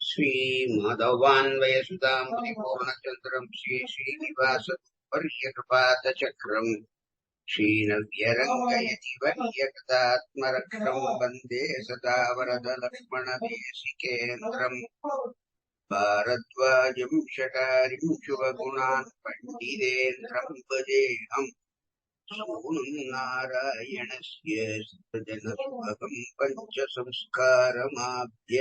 श्रीमाधवान्वयसुताम् परिपूर्णचन्द्रम् श्रीनिवासपर्यकृपातचक्रम् श्रीनव्यरङ्गयति वर्यकदात्मरक्षम् वन्दे सदा वरदलक्ष्मणदेशिकेन्द्रम् भारद्वाजम् शठारिम् शुभगुणान् पण्डितेन्द्रम् भजेऽहम् सूनुम् नारायणस्य सृजनसुभगम् पञ्चसंस्कारमाभ्य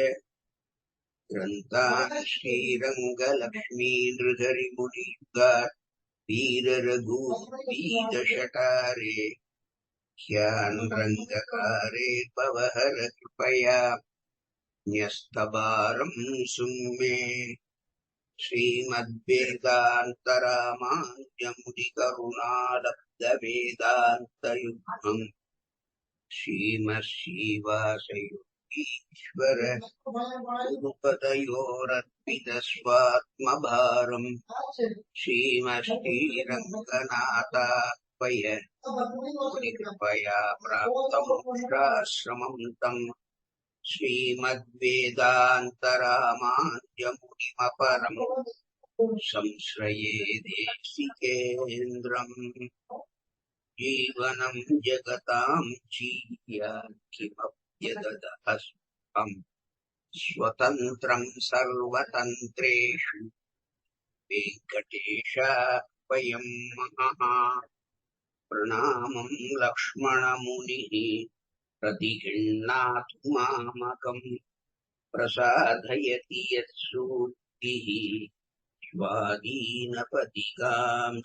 ग्रन्थान् श्रीरङ्गलक्ष्मी नृहरिमुनियुगात् वीररघुवीरशठारे ह्यान् रङ्गकारे पवहर कृपया न्यस्तभारम् सुम्मे श्रीमद्वेदान्तरामान्यमुनिकरुणालब्धवेदान्तयुग्मम् श्रीमश्रीवासयोगीश्वर गुरुपदयोरर्पितस्वात्मभारम् श्रीमश्रीरङ्गनाथात्वय मुनिकृपया प्राप्तमोक्षाश्रमम् तम् श्रीमद्वेदान्तरामान्यमुनिमपरम् संश्रये देशिकेन्द्रम् जीवनम् जगताम् जीव्याख्यमप्यदहस्तम् स्वतन्त्रम् सर्वतन्त्रेषु वेङ्कटेशायम् महः प्रणामम् लक्ष्मणमुनिः प्रतिगृह्णातु मामकम् प्रसादयति यत्सूक्तिः स्वाधीनपदिकाम्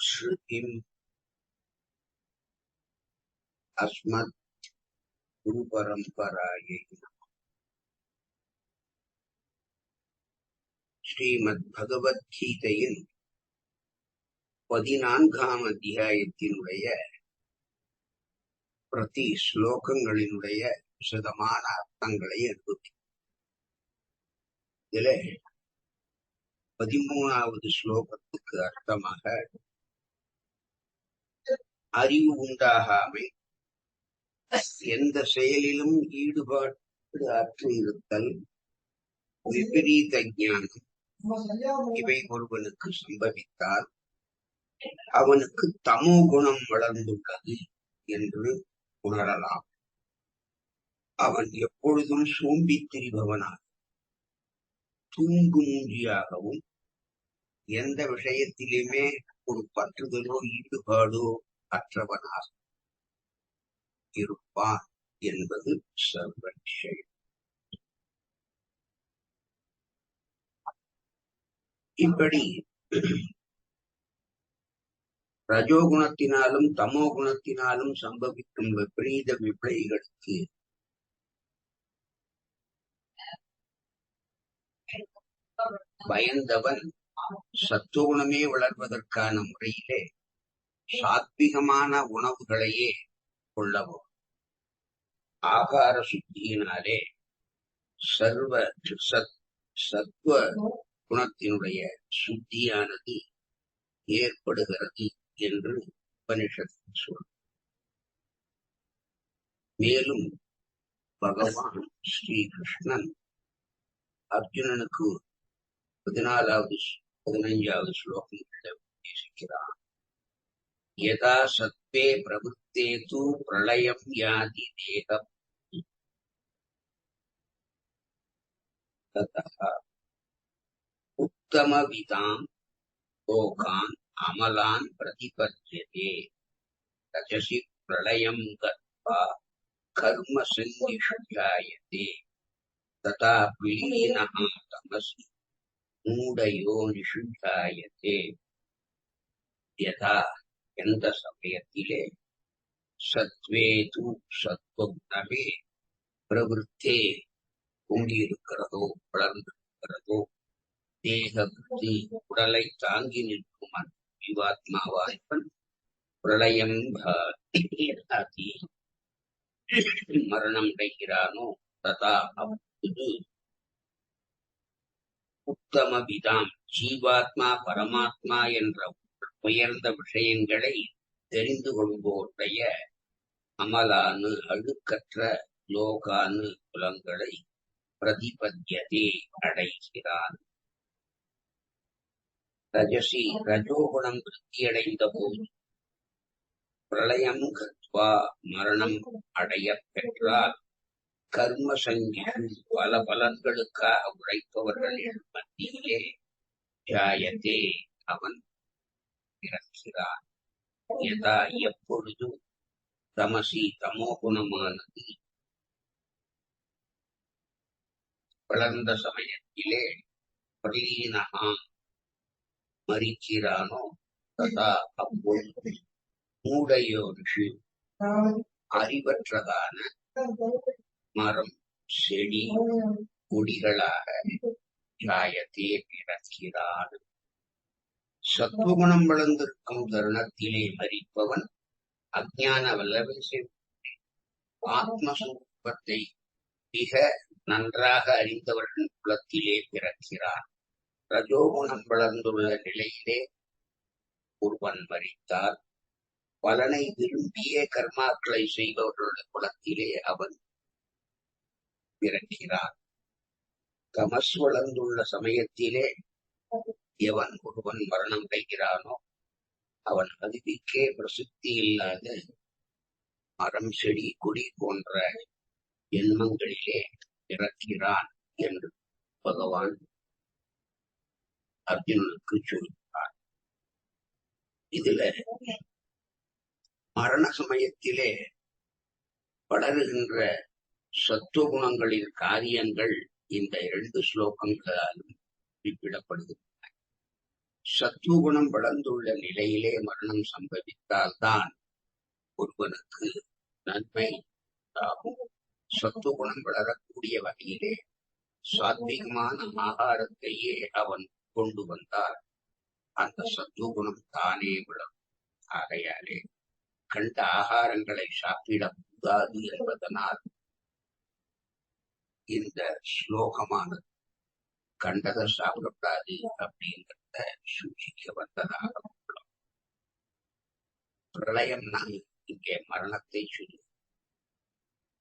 श्रुतिम् अस्मत् गुरुपरम्परायै ஸ்ரீமத்பகவத்கீதையின் 14ஆம் அத்தியாயத்தினுடைய பிரதி ஸ்லோகங்களினுடைய விசதமான அர்த்தங்களை அனுபவிக்கும். இதிலே 13வது ஸ்லோகத்துக்கு அர்த்தமாக அறிவு உண்டாகாமை, எந்த செயலிலும் ஈடுபாடு அற்று இருத்தல், விபரீத ஞானம் இவை ஒருவனுக்கு சம்பவித்தால் அவனுக்கு தமோ குணம் வளர்ந்துள்ளது என்று உணரலாம். அவன் எப்பொழுதும் சோம்பித் திரிபவனாக, தூங்கு மூஞ்சியாகவும், எந்த விஷயத்திலுமே ஒரு பற்றுதலோ ஈடுபாடோ அற்றவனாக இருப்பான் என்பது சர்வ நிச்சயம். இப்படி ரஜோகுணத்தினாலும் தமோ குணத்தினாலும் சம்பவிக்கும் விபரீத விளைவுகளுக்கு பயந்தவன் சத்துவகுணமே வளர்வதற்கான முறையிலே சாத்விகமான உணவுகளையே கொள்ளவும், ஆகார சுத்தியினாலே சத்துவ குணத்தினுடைய சுத்தியானது ஏற்படுகிறது என்று உபனிஷத்து சொல். மேலும் பகவான் ஸ்ரீகிருஷ்ணன் அர்ஜுனனுக்கு 15வது ஸ்லோகங்களில் உபதேசிக்கிறான். யதா சத்வே பிரவృத்தே து பிரளயம் யாதி தேகம் ததः உத்தமவிதாம் லோகான் அமலான் பிரதிபத்யதே ரஜசி பிரளயம் கத்வா கர்ம சந்நிஷு ஜாயதே ததா விலீனः தமசி மூடயோனிஷு ஜாயதே. யதா எந்த சமயத்திலே சத்வேது சத்வகுணமே பிரவృத்தே பொங்கியிருக்கிறதோ, வளர்ந்திருக்கிறதோ, தேக புத்தி உடலை தாங்கி நிற்கும் ஜீவாத்மாவாய்வன் பிரளயம் பாதி மரணம் அடைகிறானோ, ததா அப்போது உத்தம விதாம் ஜீவாத்மா பரமாத்மா என்ற உயர்ந்த விஷயங்களை தெரிந்து கொள்வோருடைய அமலானு அழுக்கற்ற லோகானு புலங்களை பிரதிபத்தியதே அடைகிறான். ரஜோகுணம் விருத்தியடைந்த போது பிரளயம் கத்வா மரணம் அடைய பெற்றால் கர்ம சங்கிகள் பல பலன்களுக்காக உழைப்பவர்களின் மத்தியிலே ஜாயத்தே அவன் பிறக்கிறான். யதா எப்பொழுது தமசி தமோகுணமானது வளர்ந்த சமயத்திலே பிரலீனகா மரிக்கிறானோ ததா அப்பொழுது மூடையோர்ஷு அறிவற்றதான மரம் செடி கொடிகளாக ஜாயத்தே பிறக்கிறான். சத்துவகுணம் வளர்ந்திருக்கும் தருணத்திலே மரிப்பவன் அஞ்ஞான வல்லவசை ஆத்மஸ்வரூபத்தை மிக நன்றாக அறிந்தவர்கள் குலத்திலே பிறக்கிறான். ரஜோகுணம் வளர்ந்துள்ள நிலையிலே ஒருவன் மரித்தால் பலனை விரும்பிய கர்மாக்களை செய்பவர்களுடைய குலத்திலே அவன் பிறக்கிறான். தமஸ் வளர்ந்துள்ள சமயத்திலே எவன் ஒருவன் மரணம் அடைகிறானோ அவன் அறிவிக்கே பிரசித்தி இல்லாத மரம் செடி கொடி போன்ற எண்ணங்களிலே பிறக்கிறான் என்று பகவான் அர்ஜுனனுக்கு சொல்கிறார். இதுல மரண சமயத்திலே வளருகின்ற சத்துவகுணங்களின் காரியங்கள் இந்த 2 ஸ்லோகங்களாலும் குறிப்பிடப்படுகின்றன. சத்துவகுணம் வளர்ந்துள்ள நிலையிலே மரணம் சம்பவித்தால்தான் ஒருவனுக்கு நன்மை ஆகும். சத்துவகுணம் வளரக்கூடிய வகையிலே சாத்விகமான ஆகாரத்தையே அவன் கொண்டு வந்தால் அந்த சத்துவகுணம் தானே வளரும். ஆகையாலே கண்ட ஆகாரங்களை சாப்பிடக்கூடாது என்பதனால் இந்த ஸ்லோகமானது கண்டதை சாப்பிடக்கூடாது அப்படிங்கிறத சூச்சிக்க வந்ததாக உள்ளோம். பிரளயம்னா இங்கே மரணத்தை சொல்லு.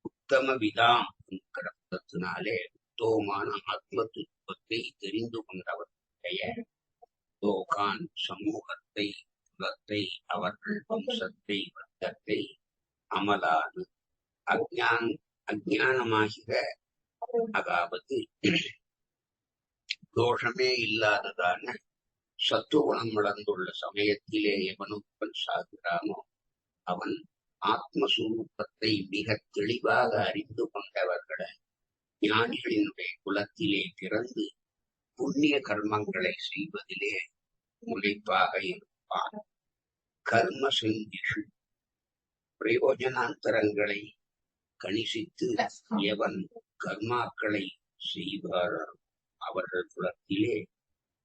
உத்தம விதாம் என்கிற பதத்தினாலே உத்தமமான ஆத்ம துன்பத்தை தெரிந்து கொண்டவர்களுடைய லோகான் சமூகத்தை, குலத்தை, அவர்கள் வம்சத்தை, வர்க்கத்தை, அமலானு அஞ்ஞானமாகிற அதாவது தோஷமே இல்லாததான சத்துவகுணம் வளர்ந்துள்ள சமயத்திலே எவனுப்பன் சாகிறானோ அவன் ஆத்மஸ்வரூபத்தை மிக தெளிவாக அறிந்து கொண்டவர்களை ஞானிகளினுடைய குலத்திலே பிறந்து புண்ணிய கர்மங்களை செய்வதிலே முனைப்பாக இருப்பான். கர்ம செஞ்சிஷு பிரயோஜனாந்தரங்களை கணிசித்து எவன் கர்மாக்களை செய்வாரோ அவர்கள் குலத்திலே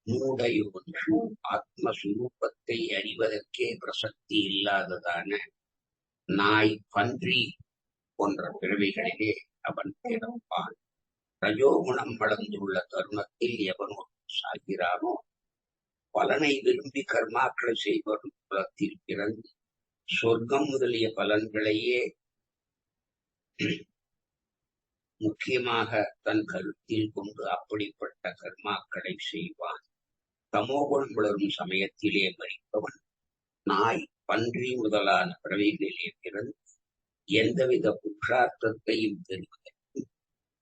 மூடையோன்று ஆத்மஸ்வரூபத்தை அறிவதற்கே பிரசக்தி இல்லாததான நாய், பன்றி போன்ற பிறவிகளிலே அவன் பிறப்பான். ரஜோகுணம் வளர்ந்துள்ள தருணத்தில் எவனோ சாகிறானோ பலனை விரும்பி கர்மாக்களை செய்வரும் குலத்தில் பிறந்து சொர்க்கம் முதலிய பலன்களையே முக்கியமாக தன் கருத்தில் கொண்டு அப்படிப்பட்ட கர்மாக்களை செய்வான். தமோகுணம் வளரும் சமயத்திலே மரிப்பவன் நாய், பன்றி முதலான பிறவிகளிலே பிறந்து எந்தவித புருஷார்த்தத்தையும் தெரிவதற்கு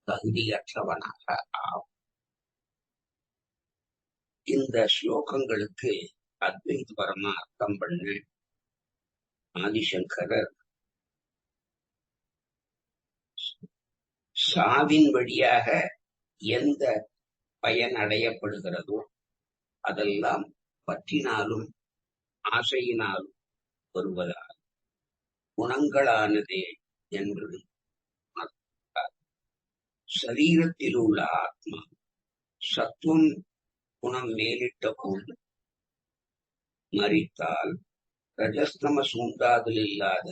தகுதியற்றவனாக ஆகும். இந்த ஸ்லோகங்களுக்கு அத்வைத பரமா அர்த்தம் பண்ண ஆதிசங்கரர் சாவின் வழியாக எந்த பயன் அடையப்படுகிறதோ அதெல்லாம் பற்றினாலும் ஆசையினாலும் வருவதால் குணங்களானதே என்று சரீரத்தில் உள்ள ஆத்மா சத்துவம் குணம் மேலிட்ட போது மரித்தால் ரஜஸ்தம சூண்டாதல் இல்லாத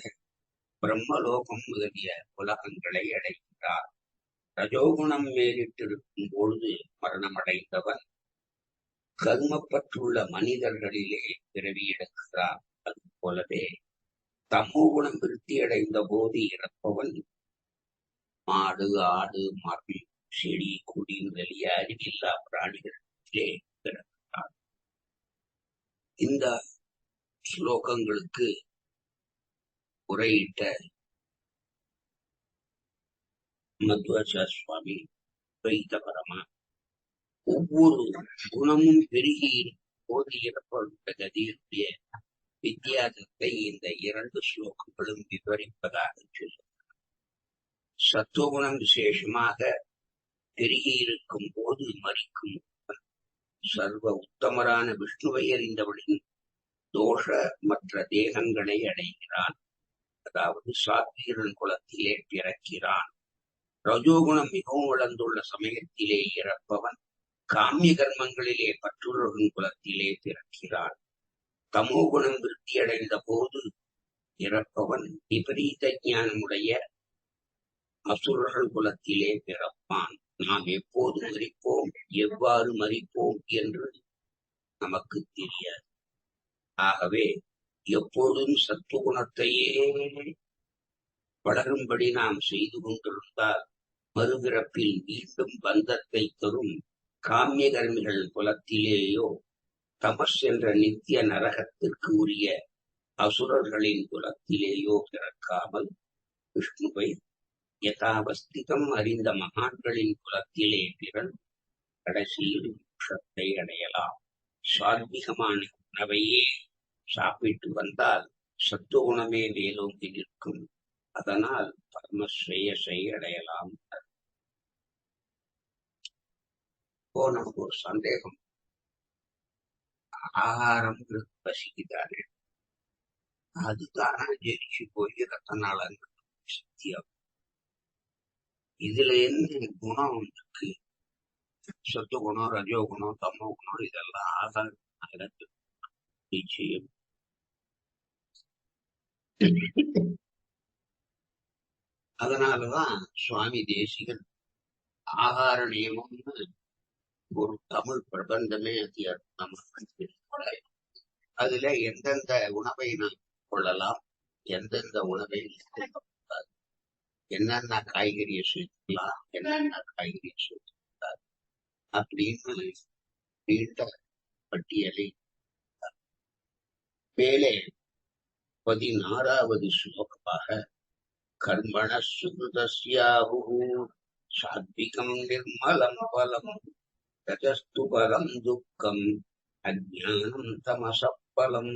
பிரம்மலோகம் முதலிய உலகங்களை அடைகிறார். ரஜோகுணம் மேலிட்டிருக்கும் பொழுது மரணமடைந்தவன் கர்மப்பற்றுள்ள மனிதர்களிலே பிறவியெடுக்கிறார். அது போலவே தமோகுணம் விருத்தி அடைந்த போது இறப்பவன் மாடு, ஆடு, மரம், செடி கொடி முதலிய அறிவில்லா பிராணிகளிலே பிறந்தார். இந்த ஸ்லோகங்களுக்கு உரையிட்ட மத்வாச்சார சுவாமி வைத்த பரமா ஒவ்வொரு குணமும் பெருகி போது ஏற்பட்ட கதியுடைய வித்தியாசத்தை இந்த இரண்டு ஸ்லோகங்களும் விவரிப்பதாக சொல்லும். சத்துவகுணம் விசேஷமாக பெருகி இருக்கும் போது மறிக்கும் சர்வ உத்தமரான விஷ்ணுவை அறிந்தவளின் தோஷ மற்ற தேகங்களை அடைகிறான். அதாவது சாத்வீரன் குலத்திலே பிறக்கிறான். ரஜோகுணம் மிகவும் வளர்ந்துள்ள சமயத்திலே இறப்பவன் காமிய கர்மங்களிலே பற்றுள்ளவன் குலத்திலே பிறக்கிறான். தமோகுணம் விருத்தியடைந்த போது இறப்பவன் விபரீத ஞானமுடைய அசுரர்கள் குலத்திலே பிறப்பான். நாம் எப்போது மறிப்போம், எவ்வாறு மறிப்போம் என்று நமக்கு தெரியாது. ஆகவே எப்போதும் சத்துவகுணத்தையே வளரும்படி நாம் செய்து கொண்டிருந்தால் மறுபிறப்பில் மீண்டும் பந்தத்தை தரும் காமிய கர்மிகள் குலத்திலேயோ தமஸ் என்ற நித்திய நரகத்திற்கு உரிய அசுரர்களின் குலத்திலேயோ பிறக்காமல் விஷ்ணுவை யதாவஸ்திதம் அறிந்த மகான்களின் குலத்திலே பிறன் கடைசியில் மோட்சத்தை அடையலாம். சாத்விகமான உணவையே சாப்பிட்டு வந்தால் சத்துவகுணமே மேலோங்கி நிற்கும். அதனால் பரமஸ்ரேயசை அடையலாம். இப்போ நமக்கு ஒரு சந்தேகம், ஆகாரம் பசிக்குதானே, அதுதானா ஜெயிச்சு போய் ரத்த நாளங்கள் சக்தியாகும். இதுல என்ன குணம் இருக்கு? சத்துவகுணம், ரஜோகுணம், தமோ குணம் இதெல்லாம் ஆகாரம் நிச்சயம். அதனாலதான் சுவாமி தேசிகன் ஆகார நியமம்னு ஒரு தமிழ் பிரபந்தமே அதுல எந்தெந்த உணவை நாம் கொள்ளலாம், எந்தெந்த உணவை என்னென்ன காய்கறியை சேர்த்துக்கலாம், என்னென்ன காய்கறியை சேர்த்துக்கலாம் அப்படின்னு நீண்ட பட்டியலை மேலே 16வது ஸ்லோகமாக கர்மண சுகிருதஸ்யாஹு சாத்விகம் நிர்மலம் பலம் ரஜஸ்து பலம் துக்கம் அஜ்ஞானம் தமசப்பலம்.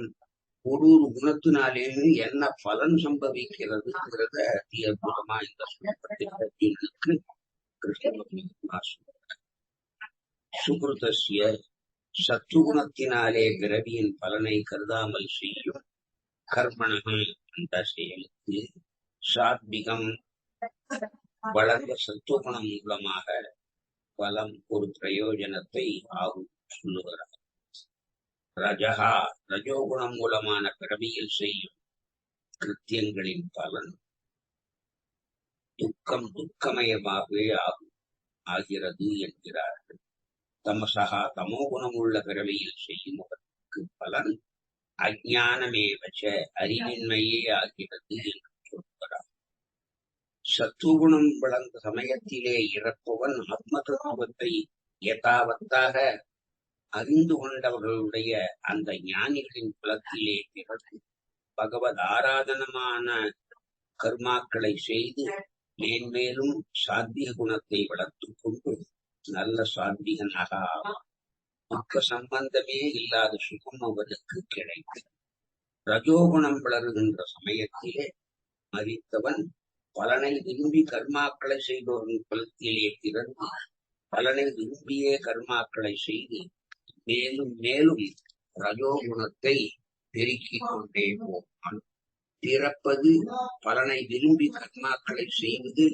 ஒரு குணத்தினாலேயும் என்ன பலன் சம்பவிக்கிறதுங்கிறத அதி அற்புதமா இந்த ஸ்லோகத்திற்கு கிருஷ்ண சுகிருதஸ்ய சத்துகுணத்தினாலே பிறவியின் பலனை கருதாமல் செய்யும் கர்மணக அந்த செயலுக்கு சாத்விகம் வளர்ந்த சத்துவகுணம் மூலமாக பலம் ஒரு பிரயோஜனத்தை ஆகும் சொல்லுகிறார். ரஜகா ரஜோகுணம் மூலமான பிறவியில் செய்யும் கிருத்தியங்களின் பலன் துக்கம் துக்கமயமாகவே ஆகிறது என்கிறார்கள். தமசகா தமோகுணம் உள்ள பிறவியில் செய்யும் பலன் அஜ்ஞானமேவச்ச அறிவின்மையே ஆகிறது என்று சொல்கிறார். சத்துவகுணம் வளர்ந்த சமயத்திலே இறப்பவன் ஆத்ம தத்துவத்தை யதாவத்தாக அறிந்து கொண்டவர்களுடைய அந்த ஞானிகளின் குலத்திலே பிறகு பகவத் ஆராதனமான கர்மாக்களை செய்து மேன்மேலும் சாத்விக குணத்தை வளர்த்துக் கொண்டு நல்ல சாத்விகனாக ஆவான். துக்க சம்பந்தமே இல்லாத சுகம் அவனுக்கு கிடைக்கும். ரஜோகுணம் வளருகின்ற சமயத்திலே மரித்தவன் பலனை விரும்பி கர்மாக்களை செய்பவரின் குலத்திலே பிறந்து பலனை விரும்பியே கர்மாக்களை செய்து மேலும் மேலும் ரஜோகுணத்தை பெருக்கிக் கொண்டே போவான். பிறப்பது பலனை விரும்பி கர்மாக்களை செய்வது,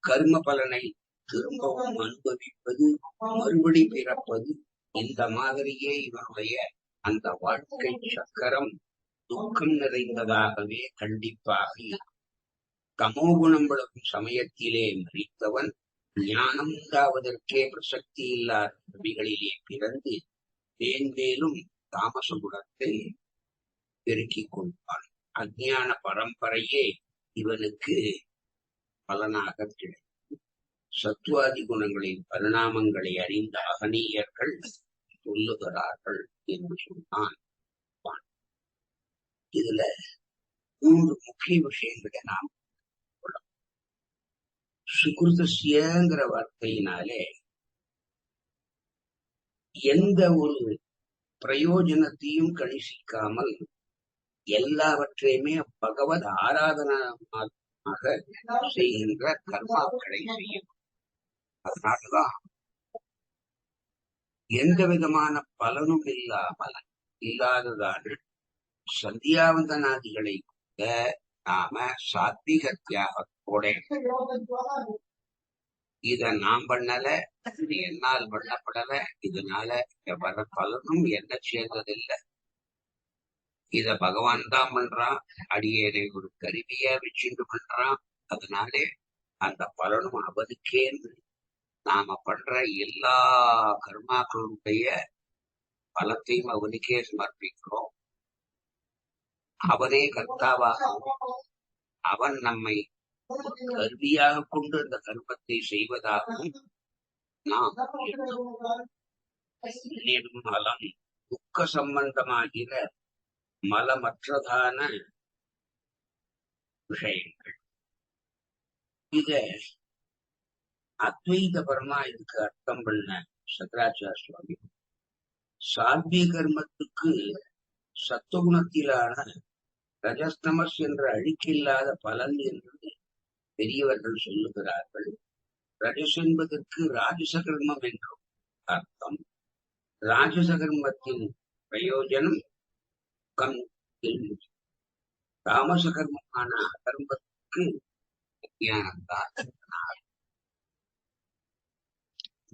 கர்ம பலனை திரும்பவும் அனுபவிப்பது, மறுபடி பிறப்பது, இந்த மாதிரியே இவருடைய அந்த வாழ்க்கை சக்கரம் துக்கம் நிறைந்ததாகவே கண்டிப்பாக இருக்கும். தமோகுணம் வளரும் சமயத்திலே மரித்தவன் ஞானம் உண்டாவதற்கே பிரசக்தி இல்லாத கவிகளிலே பிறந்து மேன்மேலும் தாமச குணத்தை பெருக்கிக் கொள்வான். அஞ்ஞான பரம்பரையே இவனுக்கு பலனாக கிடைக்கும். சத்துவாதி குணங்களின் பரிணாமங்களை அறிந்த அகனீயர்கள் சொல்லுகிறார்கள் என்று சொன்னான். இதுல 3 முக்கிய விஷயங்களை நாம் சுகிருதஸ்யங்கிற வார்த்தையினாலே எந்த ஒரு பிரயோஜனத்தையும் கணிசிக்காமல் எல்லாவற்றையுமே பகவத் ஆராதனமாக செய்கின்ற கர்மாக்களை செய்யும். அதனாலதான் எந்த விதமான பலனும் இல்லாததான சந்தியாவந்தனாதிகளை நாம சாத்விக தியாகத்தோட இத நாம் பண்ணல, இது என்னால் பண்ணப்படல, இதனால வர பலனும் என்ன சேர்ந்ததில்லை, இத பகவான் தான் பண்றான், அடியேனை ஒரு கருவியா வச்சுட்டு பண்றான், அதனாலே அந்த பலனும் அவனுக்கே. நாம பண்ற எல்லா கர்மாக்களுடைய பலத்தையும் அவனுக்கே சமர்ப்பிக்கிறோம். அவனே கர்த்தாவாகவும் அவன் நம்மை கருவியாக கொண்டு அந்த கர்மத்தை செய்வதாகவும் நாம் நிர்மலம் துக்க சம்பந்தமாகிற மலமற்றதான விஷயங்கள். இத அத்வைத பரமா இதுக்கு அர்த்தம் பண்ண சங்கராச்சாரிய சுவாமி சாத்விக கர்மத்துக்கு சத்துவகுணத்திலான ரஜஸ்தமஸ் என்ற அழுக்கில்லாத பலன் என்று பெரியவர்கள் சொல்லுகிறார்கள். ரஜஸ் என்பதற்கு ராஜச கர்மம் என்றும் அர்த்தம். ராஜச கர்மத்தின் பிரயோஜனம் கம். தாமச கர்மமான கர்மத்துக்கு ஞானம்தான்.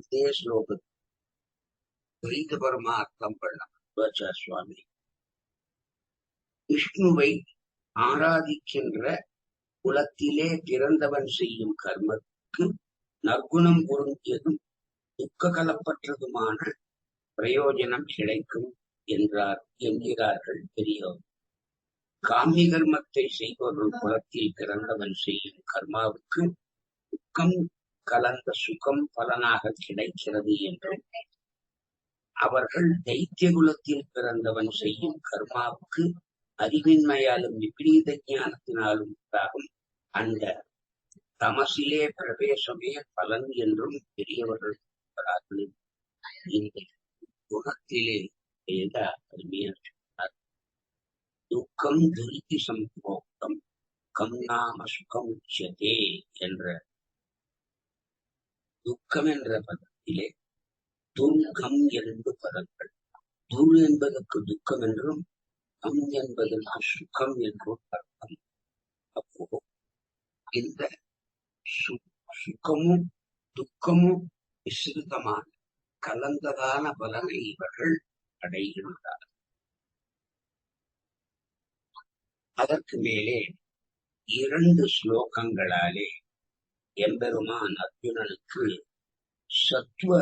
இதே ஸ்லோகத்தை பரமா அர்த்தம் பண்ண சுவாமி விஷ்ணுவை ஆராதிக்கின்ற குலத்திலே பிறந்தவன் செய்யும் கர்மத்துக்கு நற்குணம் பொருந்தியதும் துக்க கலப்பற்றதுமான பிரயோஜனம் கிடைக்கும் என்கிறார்கள் பெரியவர். காமி கர்மத்தை செய்பவர்கள் குலத்தில் பிறந்தவன் செய்யும் கர்மாவுக்கு துக்கம் கலந்த சுகம் பலனாக கிடைக்கிறது என்றும், அவர்கள் தைத்திய குலத்தில் பிறந்தவன் செய்யும் கர்மாவுக்கு அறிவின்மையாலும் விபரீத ஞானத்தினாலும் உண்டாகும் அந்த தமசிலே பிரவேசமே பலன் என்றும் பெரியவர்கள் சொல்கிறார்கள். இந்த குணத்திலே துக்கம் துரிதி சம்போக்தம் கம் நாம சுகம் உச்சதே என்ற துக்கம் என்ற பதத்திலே துர்கம் என்று பதங்கள். துர் என்பதற்கு துக்கம் என்றும் கம் என்பதற்கு சுகம் என்றும் அர்த்தம். அப்போ இந்த சுகமும் துக்கமும் விசிறுதமான கலந்ததான பலனை இவர்கள் அடைகின்றார். அதற்கு மேலே 2 ஸ்லோகங்களாலே எம்பெருமான் அர்ஜுனனுக்கு சத்துவ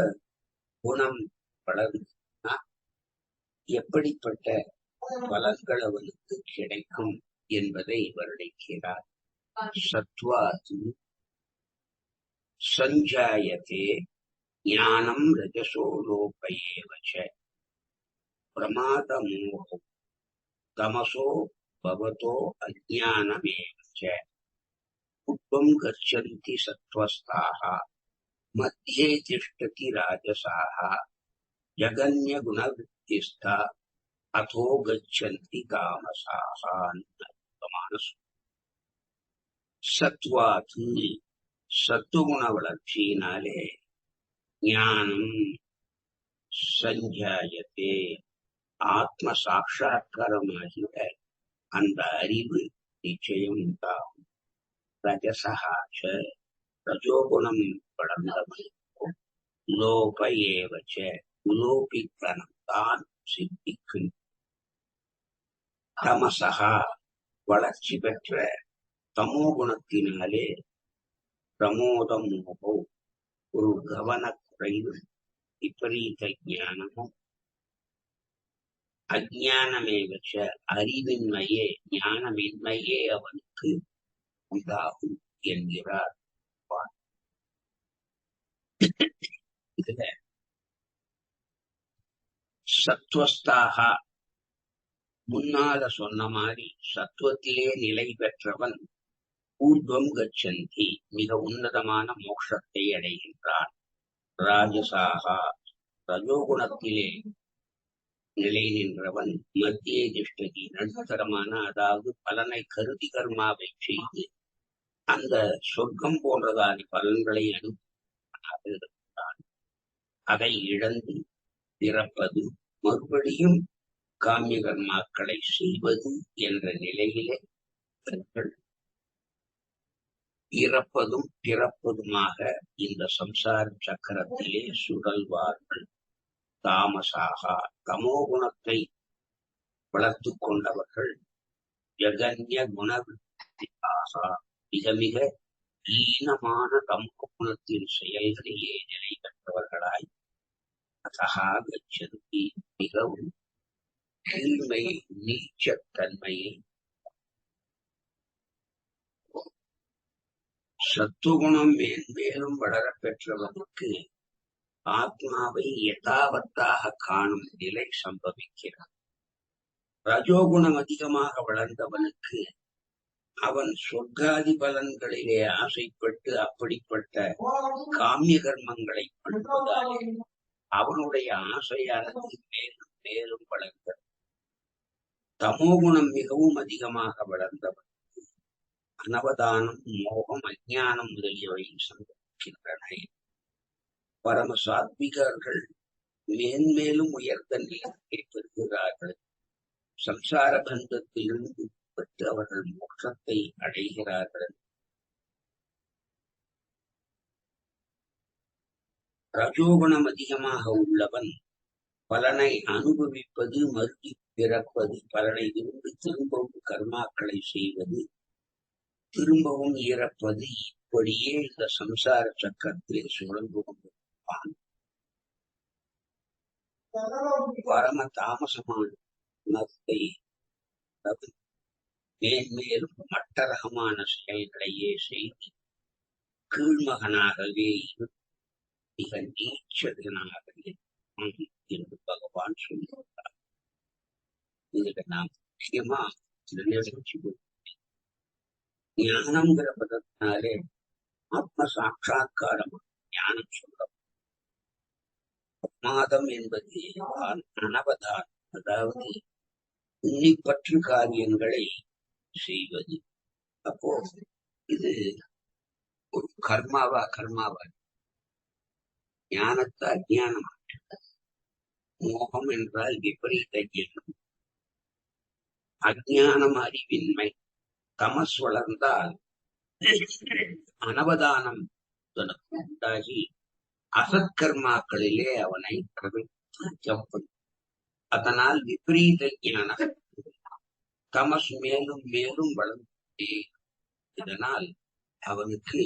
குணம் வளர்ந்தா எப்படிப்பட்ட பலன்கள் அவனுக்கு கிடைக்கும் என்பதை வர்ணிக்கிறார். சத்வாது சஞ்சாயதே ஞானம் ரஜசோ லோபயேவச பிரமாதமோஹோ தமசோ பவதோ அஜ்ஞானமேவச உப்பம் கச்சந்தி சத்வஸ்தாஹ மத்தியே திஷ்டதி ராஜசாஹ ஜகன்ய குணவிருத்திஸ்தா அதோ கச்சந்தி தாமசாஹ. சத்வாது சத்துவகுண வளர்ச்சியினாலே ஞானம் சஞ்சாயத்தே ஆத்ம சாட்சா்காரமாகிற அந்த அறிவு நிச்சயம் உண்டாகும். ரஜசஹாச்ச ரஜோகுணம் வளர்ந்தவனுக்கும் லோப ஏவச்ச லோபித்தனம் தான் சித்திக்கும். தமசகா வளர்ச்சி பெற்ற தமோ குணத்தினாலே பிரமோதம் ஒரு கவனக்குறைவு விபரீத ஞானமும் அஜானமே வச்ச அறிவின்மையே ஞானமின்மையே அவனுக்கு உண்டாகும் என்கிறார். இதுல சத்வஸ்தாக முன்னால சொன்ன மாதிரி சத்துவத்திலே நிலை பெற்றவன் ஊர்வம் கச்சந்தி மிக உன்னதமான மோட்சத்தை அடைகின்றான். ராஜசாகா ரஜோகுணத்திலே நிலை நின்றவன் மத்திய திஷ்டதி நடுத்தரமான, அதாவது பலனை கருதி கர்மாவை செய்து அந்த சொர்க்கம் போன்றதான பலன்களை அனுப்பினான். அதை இழந்து பிறப்பது, மறுபடியும் காமிய கர்மாக்களை செய்வது என்ற நிலையிலே இறப்பதும் பிறப்பதுமாக இந்த சம்சார சக்கரத்திலே சுழல்வார்கள். தாமசாக தமோகுணத்தை வளர்த்து கொண்டவர்கள் ஜகன்ய குணவிருத்தியாக மிக மிக ஈனமான தமோகுணத்தின் செயல்களிலே நிலை பெற்றவர்களாய் அசகா கச்சந்தி மிகவும் கீழ்மை நீச்சத்தன்மையை. சத்துகுணம் மேன்மேலும் வளர பெற்றவனுக்கு ஆத்மாவை யதாவத்தாக காணும் நிலை சம்பவிக்கிறது. ரஜோகுணம் அதிகமாக வளர்ந்தவனுக்கு அவன் சொர்க்காதி பலன்களிலே ஆசைப்பட்டு அப்படிப்பட்ட காமிய கர்மங்களை பண்ணுவதாலே அவனுடைய ஆசையானது மேலும் மேலும் வளர்ந்தது. தமோகுணம் மிகவும் அதிகமாக வளர்ந்தவன் அனவதானம், மோகம், அஞ்ஞானம் முதலியவை சம்பவிக்கின்றன. பரம சாத்விகர்கள் மேன்மேலும் உயர்ந்த நிலையை பெறுகிறார்கள். சம்சார பந்தத்திலிருந்து பெற்று அவர்கள் மோட்சத்தை அடைகிறார்கள். ரஜோகுணம் அதிகமாக உள்ளவன் பலனை அனுபவிப்பது, மறுபடி பிறப்பது, பலனை விரும்பி திரும்பவும் கர்மாக்களை செய்வது, திரும்பவும் இறப்பது, இப்படியே இந்த சம்சார சக்கரத்தில் சுழன்று கொண்டிருப்பான். பரம தாமசமான குணத்தை மேன்மேலும் மட்டரகமான செயல்களையே செய்து கீழ்மகனாகவே மிக நீச்சகனாகவே என்று பகவான் சொல்லுகிறார். இதுல நாம் முக்கியமா நினைச்சு ஞானம்ங்கிற பதத்தினாலே ஆத்ம சாட்சா்காரம் ஞானம் சொல்ல. பிரமாதம் என்பது அனவதான், அதாவது உன்னிப்பற்று காரியங்களை செய்வது. அப்போ இது ஒரு கர்மாவா ஞானத்தை அஜ்ஞானம். மோகம் என்றால் விபரீத ஞானம், அஜ்ஞானம் அறிவின்மை. தமஸ் வளர்ந்தால் அனவதானம் உண்டாகி அசத்கர்மாக்களிலே அவனை பிரவேசிக்கப்படும். அதனால் விபரீத ஞானம் தமஸ் மேலும் மேலும் வளர்ந்தே. இதனால் அவனுக்கு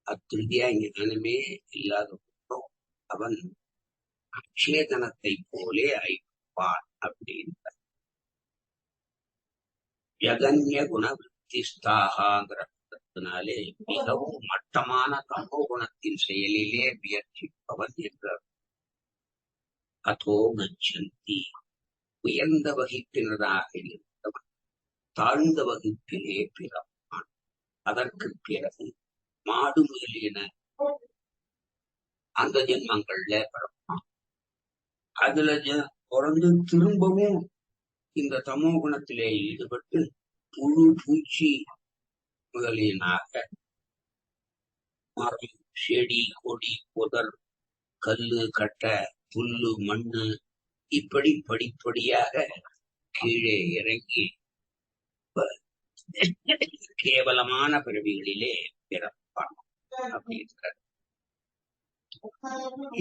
அத்திருதியா ஞானமே இல்லாத அவன் அக்ஷேதனத்தை போலே ஐப்பான் அப்படின்றார். ஜகன்ய குணவிருத்திஸ்தாகங்கிறதுனாலே மிகவும் மட்டமான தமோ குணத்தின் செயலிலே முயற்சிப்பவன் என்றார். அதோ கச்சந்தி உயர்ந்த வகிப்பினராக இருந்தவன் தாழ்ந்த வகுப்பிலே பிறப்பான். அதற்கு பிறகு மாடு முதலியன அந்த ஜென்மங்கள்ல பிறப்பான். அதுல பிறந்து திரும்பவும் இந்த தமோ குணத்திலே ஈடுபட்டு புழு பூச்சி முதலியனாக மரம், செடி, கொடி, புதர், கல்லு, கட்டை, புல்லு, மண்ணு இப்படி படிப்படியாக கீழே இறங்கி கேவலமான பிறவிகளிலே பிறப்பான் அப்படின்றார்.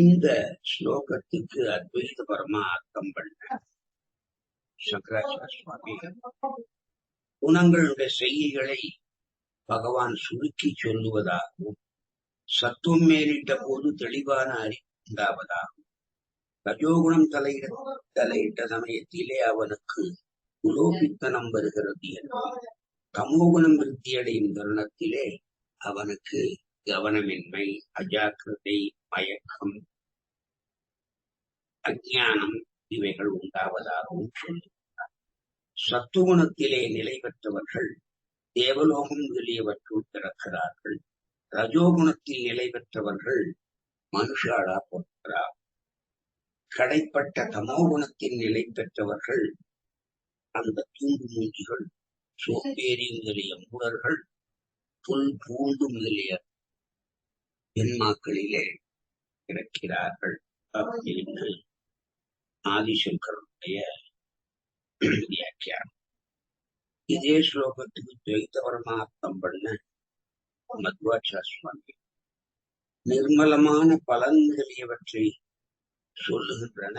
இந்த ஸ்லோகத்துக்கு அத்வைத பரமா அர்த்தம் பண்ண சங்கராச்சாரிய சுவாமி குணங்களுடைய செய்திகளை பகவான் சுருக்கி சொல்லுவதாகவும், சத்துவம் மேலிட்ட போது தெளிவான அறிவு உண்டாவதாகவும், ரஜோகுணம் தலையிட்ட சமயத்திலே அவனுக்கு உலோபித்தனம் வருகிறது என்றும், தமோகுணம் விருத்தியடையும் தருணத்திலே அவனுக்கு கவனமின்மை, அஜாக்கிரதை மயக்கம், அஞ்ஞானம் இவைகள் உண்டாவதாகவும் சொல்லுகிறார். சத்துவகுணத்திலே நிலை பெற்றவர்கள் தேவலோகம் முதலியவற்றுள் பிறக்கிறார்கள். ரஜோகுணத்தில் நிலை பெற்றவர்கள் மனுஷாளா போகிறார். கடைப்பட்ட தமோகுணத்தின் நிலை பெற்றவர்கள் அந்த தூண்டு மூஞ்சிகள், சோம்பேறி முதலிய மூடர்கள், புல் பூண்டு முதலிய ஜென்மாக்களிலே பிறக்கிறார்கள் அப்படின்னு ஆதிசங்கருடைய வியாக்கியானம். இதே ஸ்லோகத்துக்கு துவைத்த பரமார்த்தம் பண்ண மத்வாச்சார சுவாமி நிர்மலமான பலன் முதலியவற்றை சொல்லுகின்றன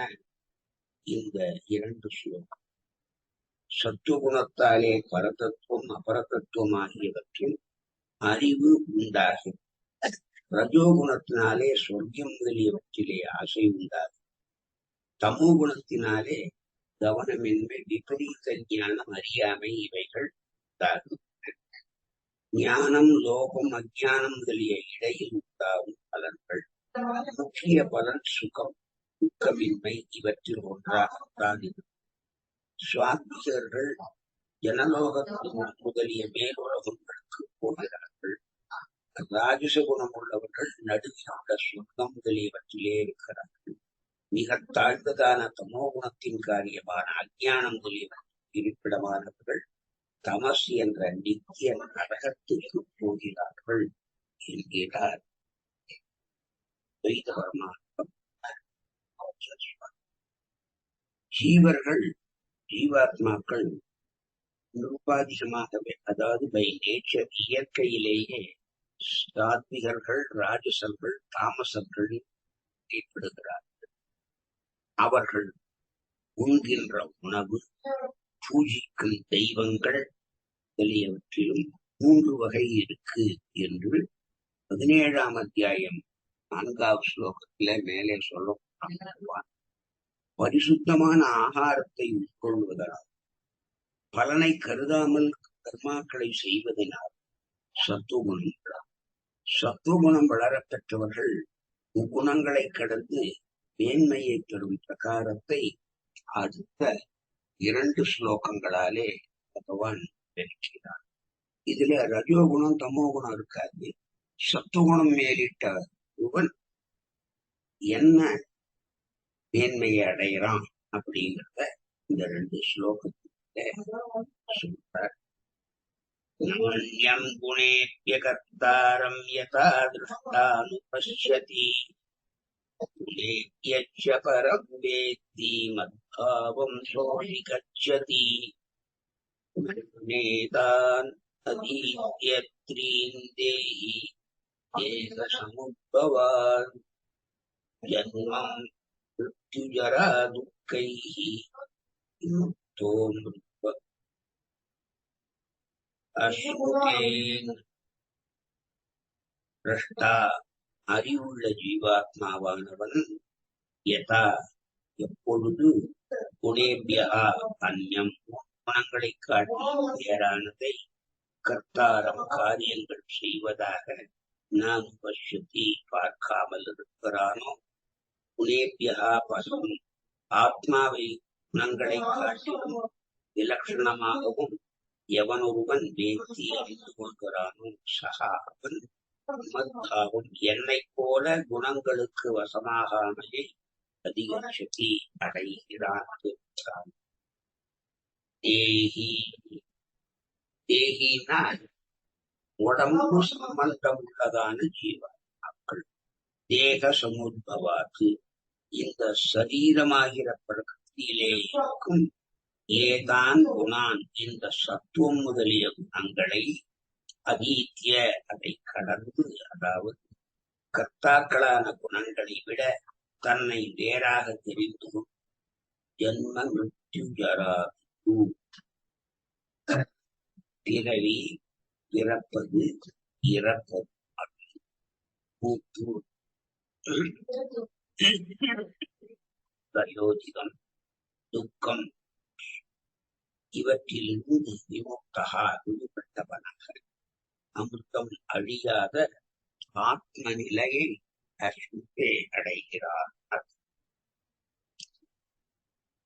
இந்த இரண்டு ஸ்லோகம். சத்துவகுணத்தாலே பரதத்துவம் அபரதத்துவம் ஆகியவற்றின் அறிவு உண்டாகும். ரஜோகுணத்தினாலே சொர்க்கம் முதலியவற்றிலே ஆசை உண்டாகும். தமோ குணத்தினாலே கவனமின்மை, விபரீத ஞானம், அறியாமை இவைகள் உண்டாகும். ஞானம், லோகம், அஞ்ஞானம் முதலிய இடையில் உண்டாகும் பலன்கள். முக்கிய பலன் சுகம், துக்கமின்மை இவற்றில் ஒன்றாகத்தான் இருக்கும். சுவாத்மிகர்கள் ஜனலோகத்தின் முதலிய மேலுலகங்களுக்கு போகிறார்கள். ராஜச குணம் உள்ளவர்கள் நடுவில் உள்ள சொர்க்கம் முதலியவற்றிலே இருக்கிறார்கள். மிக தாழ்ந்ததான தமோ குணத்தின் காரியமான அஞ்ஞானம் முதலியவற்றின் இருப்பிடமானவர்கள் தமஸ் என்ற நித்திய நரகத்துக்கு போகிறார்கள் என்கிறார் துவைத பரமார்த்தம். ஜீவர்கள், ஜீவாத்மாக்கள் நிருபாதிகமாகவே, அதாவது பை நேச்சர், இயற்கையிலேயே சாத்விகர்கள், ராஜசர்கள், தாமசர்கள் ஏற்படுகிறார்கள். அவர்கள் உண்கின்ற உணவு, பூஜிக்கும் தெய்வங்கள் முதலியவற்றிலும் 3 வகை இருக்கு என்று 17ஆம் அத்தியாயம் 4வது ஸ்லோகத்தில மேலே சொல்லப்பட்டார். பரிசுத்தமான ஆகாரத்தை உட்கொள்வதால், பலனை கருதாமல் கர்மாக்களை செய்வதனால் சத்துவகுணம். சத்துவகுணம் வளரப்பெற்றவர்கள் குணங்களை கடந்து மேன்மையை பெறும் பிரகாரத்தை அடுத்த 2 ஸ்லோகங்களாலே பகவான் விளக்கிறார். இதுல ரஜோகுணம் தமோகுணம் இருக்காது. சத்துவகுணம் மேலிட்ட ஒருவன் என்ன மேன்மையை அடைகிறான் அப்படிங்கிறத இந்த 2 ஸ்லோகத்தில சொல்றார். நான்யம் குணேப்ய கர்த்தாரம் யதா திருஷ்டானுபஷ்யதி குணேப்யச்ச பரம் வேத்தி மத்பாவம் சோஷி கச்சதி குணேதான் அதீத்யத்ரீன் தேஹி ஏக சமுத்பவான் ஜன்மம் மிருத்யுஜரா துக்கைஹி முக்தோ மிருத்வ அஸ்ருதேன். பிரஷ்டா அறிவுள்ள ஜீவாத்மாவானவன் யதா எப்பொழுது குணேபியா அந்யம் குணங்களை காட்டி வேறானதை கர்த்தாரம் காரியங்கள் செய்வதாக நான் பஷ்யதி பார்க்காமல் இருக்கிறானோ, குணேபியா பலம் ஆத்மாவை குணங்களை காட்டிலும் விலட்சணமாகவும் எவனொருவன் வேத்தி அறிந்து கொள்கிறானோ சகா அவன் மத்பாவம் என்னை போல குணங்களுக்கு வசமாகாமையை அதிகட்சதி அடைகிறான். தேஹி, தேகினால் உடம்பு சம்பந்தம் உள்ளதான ஜீவாத்மாக்கள். தேக சமுத்பவாக்கு இந்த சரீரமாகிற பிரகிருத்தியிலே இருக்கும் ஏதான் குணான் இந்த சத்துவம் முதலிய குணங்களை அதீத்திய அதை கடந்து, அதாவது கர்த்தாக்களான குணங்களை விட தன்னை வேறாக தெரிந்து ஜன்ம மிருத்யுஜரா பிறவி, பிறப்பது, இறப்பது, மூப்பு, பிரயோஜிதம், துக்கம் இவற்றிலிருந்து விமுக்தகா விடுபட்டவனாக அமிர்தம் அழியாத ஆத்ம நிலையை அசுத்தே அடைகிறார்.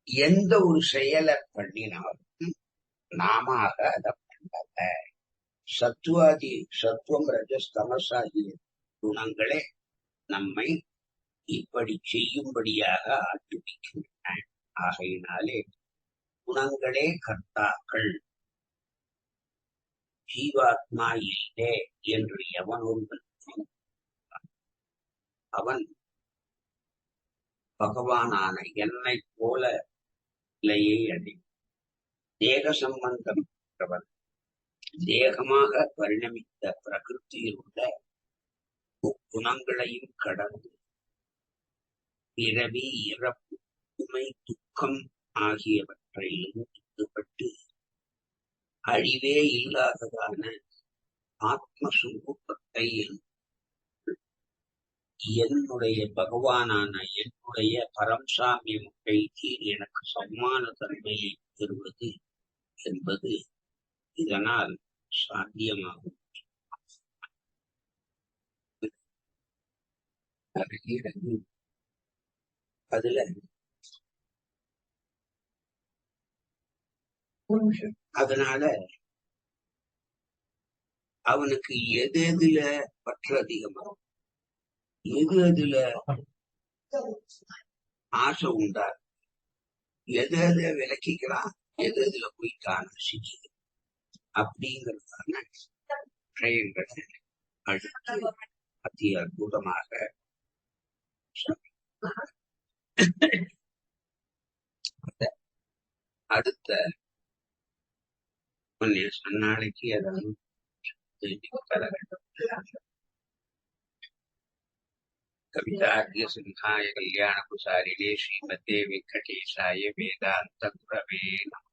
எந்த ஒரு செயலை பண்ணினாலும் நாம அதை பண்ணல. சத்துவாதி சத்துவம் ரஜஸ் தமசாகிய குணங்களே நம்மை இப்படி செய்யும்படியாக ஆட்டுவிக்கின்றன. ஆகையினாலே குணங்களே கர்த்தாக்கள், ஜீவாத்மா இல்லை என்று எவன் ஒருவன் அவன் பகவானான என்னை போல நிலையை அடையும். தேக சம்பந்தம் பெற்றவன் தேகமாக பரிணமித்த பிரகிருத்தியில் உள்ள குணங்களையும் கடந்து பிறவி இறப்பு உமை துக்கம் ஆகியவற்றையும் ஈடுபட்டு அழிவே இல்லாததான ஆத்மஸ்வரூபத்தை என்னுடைய பகவானான என்னுடைய பரம்சாமியத்தை எனக்கு சமான தன்மையை பெறுவது என்பது இதனால் சாத்தியமாகும். அதுல அதனால அவனுக்கு எது எதுல பற்று அதிகமாகும், எது எதுல ஆசை உண்டா, எது எத விளக்கிக்கலாம், எது எதுல போய் காண அப்படிங்கிறதான விஷயங்களை அடுத்து அதி அற்புதமாக அடுத்த நாளைக்கு அதான் பெற வேண்டும். கவிதார்க்கிய சிம்ஹாய கல்யாண குசாரிணே ஸ்ரீமதே வெங்கடேசாய வேதாந்த குரவே நமः.